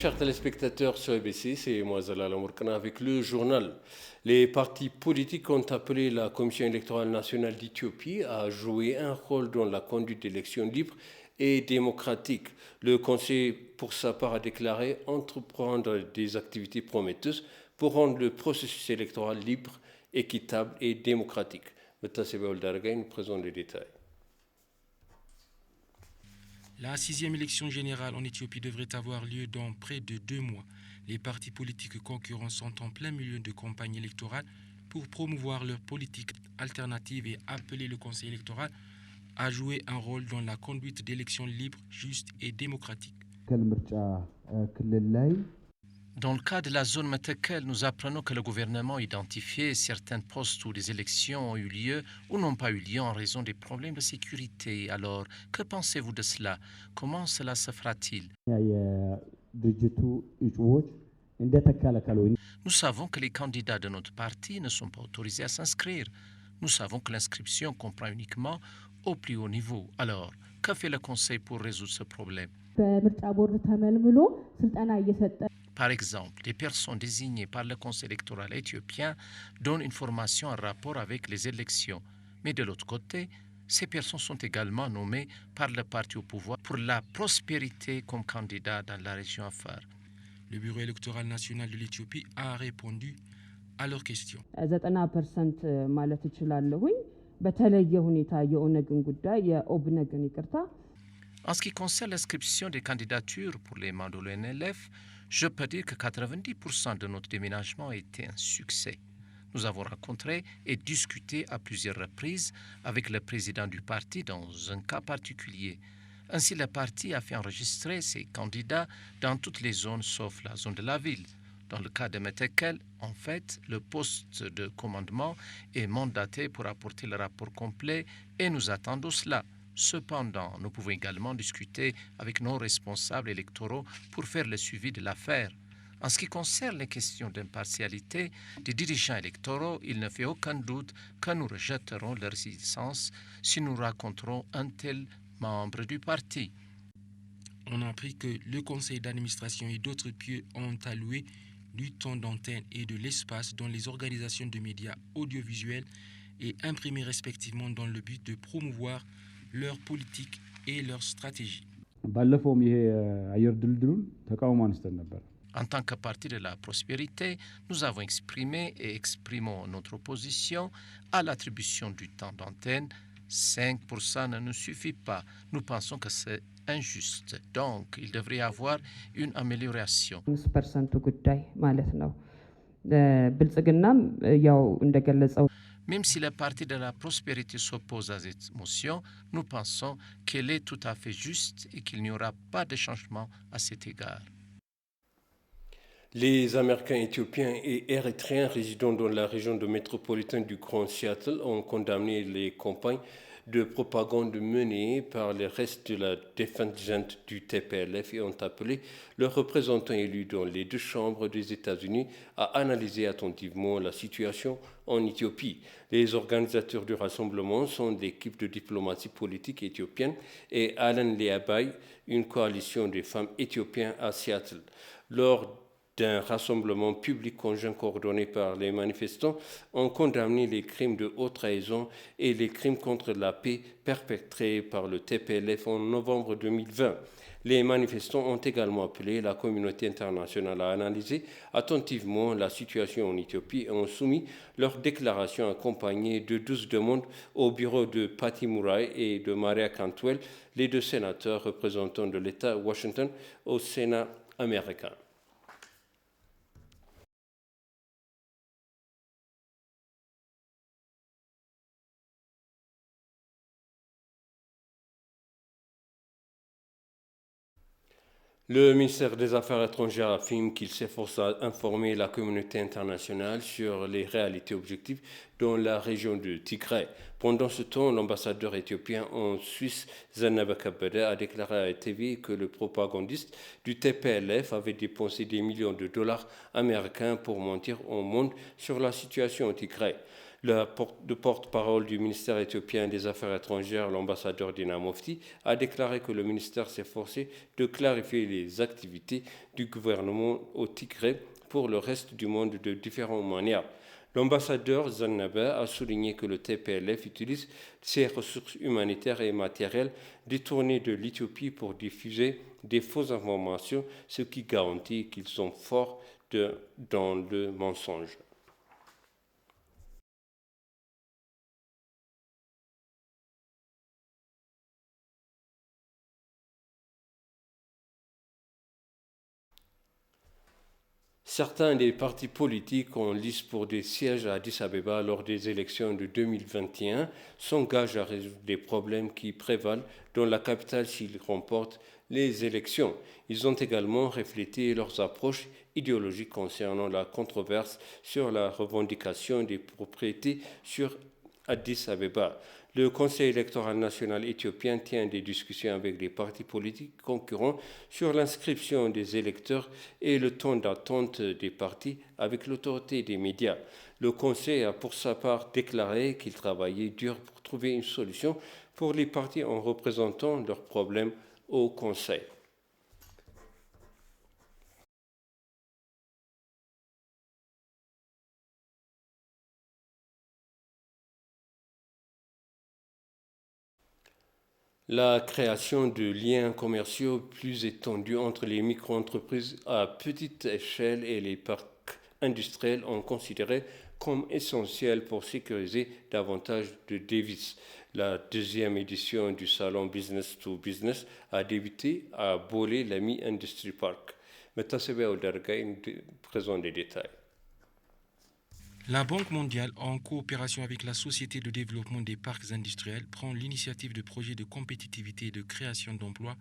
Chers téléspectateurs sur ABC, c'est moi Zalal Amourkana avec le journal. Les partis politiques ont appelé la Commission électorale nationale d'Éthiopie à jouer un rôle dans la conduite d'élections libres et démocratiques. Le Conseil, pour sa part, a déclaré entreprendre des activités prometteuses pour rendre le processus électoral libre, équitable et démocratique. Metasebe Oldarga nous présente les détails. La 6e élection générale en Éthiopie devrait avoir lieu dans près de 2 mois. Les partis politiques concurrents sont en plein milieu de campagne électorale pour promouvoir leur politique alternative et appeler le Conseil électoral à jouer un rôle dans la conduite d'élections libres, justes et démocratiques. Dans le cas de la zone Metekel, nous apprenons que le gouvernement a identifié certains postes où des élections ont eu lieu ou n'ont pas eu lieu en raison des problèmes de sécurité. Alors, que pensez-vous de cela? Comment cela se fera-t-il? Nous savons que les candidats de notre parti ne sont pas autorisés à s'inscrire. Nous savons que l'inscription comprend uniquement au plus haut niveau. Alors, que fait le Conseil pour résoudre ce problème? Par exemple, des personnes désignées par le Conseil électoral éthiopien donnent une formation en rapport avec les élections. Mais de l'autre côté, ces personnes sont également nommées par le parti au pouvoir pour la prospérité comme candidat dans la région Afar. Le Bureau électoral national de l'Éthiopie a répondu à leurs questions. En ce qui concerne l'inscription des candidatures pour les membres de l'ONLF, je peux dire que 90% de notre déménagement a été un succès. Nous avons rencontré et discuté à plusieurs reprises avec le président du parti dans un cas particulier. Ainsi, le parti a fait enregistrer ses candidats dans toutes les zones sauf la zone de la ville. Dans le cas de Metekel, en fait, le poste de commandement est mandaté pour apporter le rapport complet et nous attendons cela. Cependant, nous pouvons également discuter avec nos responsables électoraux pour faire le suivi de l'affaire. En ce qui concerne les questions d'impartialité des dirigeants électoraux, il ne fait aucun doute que nous rejetterons leur résistance si nous rencontrons un tel membre du parti. On a appris que le conseil d'administration et d'autres pieux ont alloué du temps d'antenne et de l'espace dans les organisations de médias audiovisuels et imprimés respectivement dans le but de promouvoir leur politique et leur stratégie. En tant que parti de la prospérité, nous avons exprimé et exprimons notre opposition à l'attribution du temps d'antenne. 5% ne nous suffit pas. Nous pensons que c'est injuste. Donc, il devrait y avoir une amélioration. Même si le parti de la prospérité s'oppose à cette motion, nous pensons qu'elle est tout à fait juste et qu'il n'y aura pas de changement à cet égard. Les Américains, Éthiopiens et Érythréens résidant dans la région métropolitaine du Grand Seattle ont condamné les campagnes de propagande menées par les restes de la défunte junte du TPLF et ont appelé leurs représentants élus dans les 2 chambres des États-Unis à analyser attentivement la situation en Éthiopie. Les organisateurs du rassemblement sont l'équipe de diplomatie politique éthiopienne et Alan Leabay, une coalition des femmes éthiopiennes à Seattle. Lors d'un rassemblement public conjoint coordonné par les manifestants ont condamné les crimes de haute trahison et les crimes contre la paix perpétrés par le TPLF en novembre 2020. Les manifestants ont également appelé la communauté internationale à analyser attentivement la situation en Éthiopie et ont soumis leur déclaration accompagnée de 12 demandes au bureau de Patty Murray et de Maria Cantwell, les 2 sénateurs représentants de l'État Washington au Sénat américain. Le ministère des Affaires étrangères affirme qu'il s'efforce à informer la communauté internationale sur les réalités objectives dans la région de Tigray. Pendant ce temps, l'ambassadeur éthiopien en Suisse, Zanaba Kabede, a déclaré à TV que le propagandiste du TPLF avait dépensé des millions de dollars américains pour mentir au monde sur la situation au Tigray. Le porte-parole du ministère éthiopien des Affaires étrangères, l'ambassadeur Dina Mufti, a déclaré que le ministère s'est forcé de clarifier les activités du gouvernement au Tigré pour le reste du monde de différentes manières. L'ambassadeur Zannaber a souligné que le TPLF utilise ses ressources humanitaires et matérielles détournées de l'Éthiopie pour diffuser des fausses informations, ce qui garantit qu'ils sont forts dans le mensonge. Certains des partis politiques en lice pour des sièges à Addis Abeba lors des élections de 2021 s'engagent à résoudre des problèmes qui prévalent dans la capitale s'ils remportent les élections. Ils ont également reflété leurs approches idéologiques concernant la controverse sur la revendication des propriétés sur Addis Abeba. Le Conseil électoral national éthiopien tient des discussions avec les partis politiques concurrents sur l'inscription des électeurs et le temps d'attente des partis avec l'autorité des médias. Le Conseil a pour sa part déclaré qu'il travaillait dur pour trouver une solution pour les partis en représentant leurs problèmes au Conseil. La création de liens commerciaux plus étendus entre les micro-entreprises à petite échelle et les parcs industriels ont considéré comme essentiel pour sécuriser davantage de devises. La deuxième édition du salon Business to Business a débuté à Bolé Lami Industry Park. Metasebe Odarga nous présente les détails. La Banque mondiale, en coopération avec la Société de développement des parcs industriels, prend l'initiative de projets de compétitivité et de création d'emplois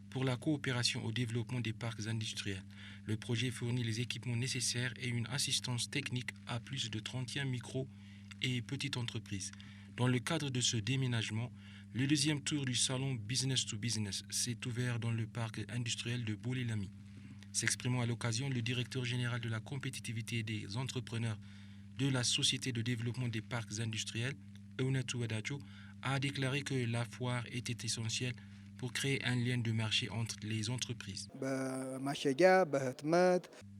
pour la coopération au développement des parcs industriels. Le projet fournit les équipements nécessaires et une assistance technique à plus de 31 micro- et petites entreprises. Dans le cadre de ce déménagement, le deuxième tour du salon Business to Business s'est ouvert dans le parc industriel de Bolé Lami. S'exprimant à l'occasion, le directeur général de la compétitivité des entrepreneurs de la Société de développement des parcs industriels, Eunatu Wadacho, a déclaré que la foire était essentielle pour créer un lien de marché entre les entreprises.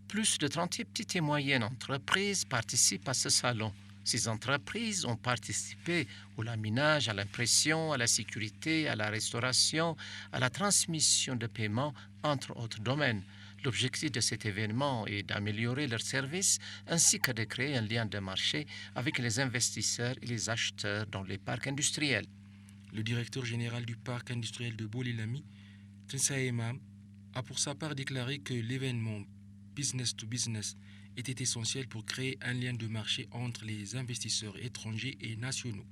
Plus de 30 petites et moyennes entreprises participent à ce salon. Ces entreprises ont participé au laminage, à l'impression, à la sécurité, à la restauration, à la transmission de paiements, entre autres domaines. L'objectif de cet événement est d'améliorer leurs services ainsi que de créer un lien de marché avec les investisseurs et les acheteurs dans les parcs industriels. Le directeur général du parc industriel de Bolé Lami, Trinsae Mam, a pour sa part déclaré que l'événement Business to Business était essentiel pour créer un lien de marché entre les investisseurs étrangers et nationaux.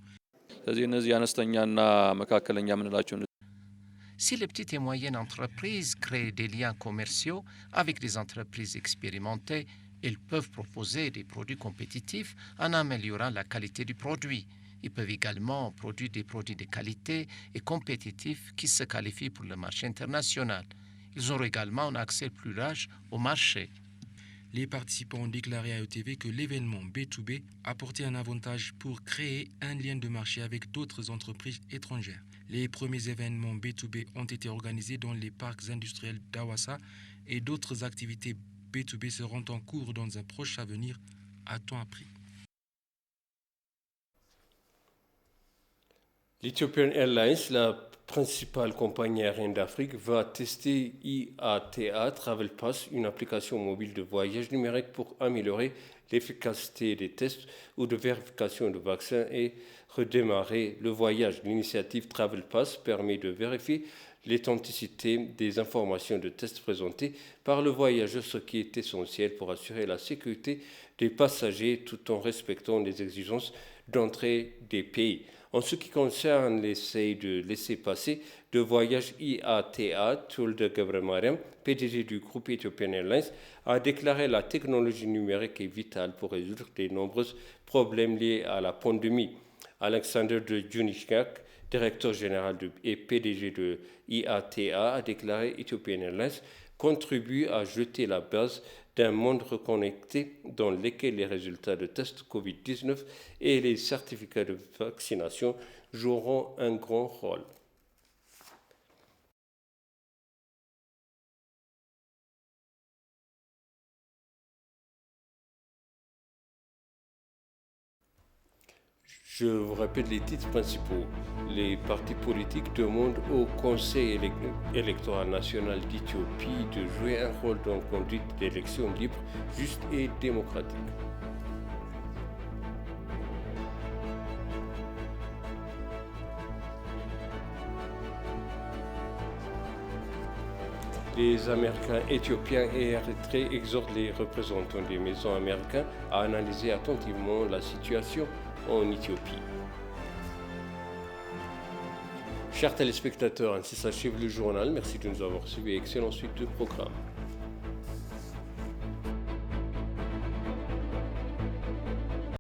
Si les petites et moyennes entreprises créent des liens commerciaux avec des entreprises expérimentées, elles peuvent proposer des produits compétitifs en améliorant la qualité du produit. Ils peuvent également produire des produits de qualité et compétitifs qui se qualifient pour le marché international. Ils auront également un accès plus large au marché. Les participants ont déclaré à ETV que l'événement B2B apportait un avantage pour créer un lien de marché avec d'autres entreprises étrangères. Les premiers événements B2B ont été organisés dans les parcs industriels d'Awassa et d'autres activités B2B seront en cours dans un proche avenir, a-t-on appris. l'Ethiopian Airlines, la principale compagnie aérienne d'Afrique, va tester IATA Travel Pass, une application mobile de voyage numérique pour améliorer l'efficacité des tests ou de vérification de vaccins et redémarrer le voyage. L'initiative Travel Pass permet de vérifier l'authenticité des informations de tests présentées par le voyageur, ce qui est essentiel pour assurer la sécurité des passagers tout en respectant les exigences d'entrée des pays. En ce qui concerne l'essai de laisser-passer de voyage IATA, Tulde Gebremariam, PDG du groupe Ethiopian Airlines, a déclaré la technologie numérique est vitale pour résoudre de nombreux problèmes liés à la pandémie. Alexander de Junishkak, directeur général et PDG de IATA, a déclaré Ethiopian Airlines contribue à jeter la base d'un monde reconnecté dans lequel les résultats de tests Covid-19 et les certificats de vaccination joueront un grand rôle. Je vous répète les titres principaux. Les partis politiques demandent au Conseil électoral national d'Éthiopie de jouer un rôle dans la conduite d'élections libres, justes et démocratiques. Les Américains éthiopiens et érythréens exhortent les représentants des maisons américaines à analyser attentivement la situation en Éthiopie. Chers téléspectateurs, ainsi s'achève le journal. Merci de nous avoir suivis. Excellente suite de programme.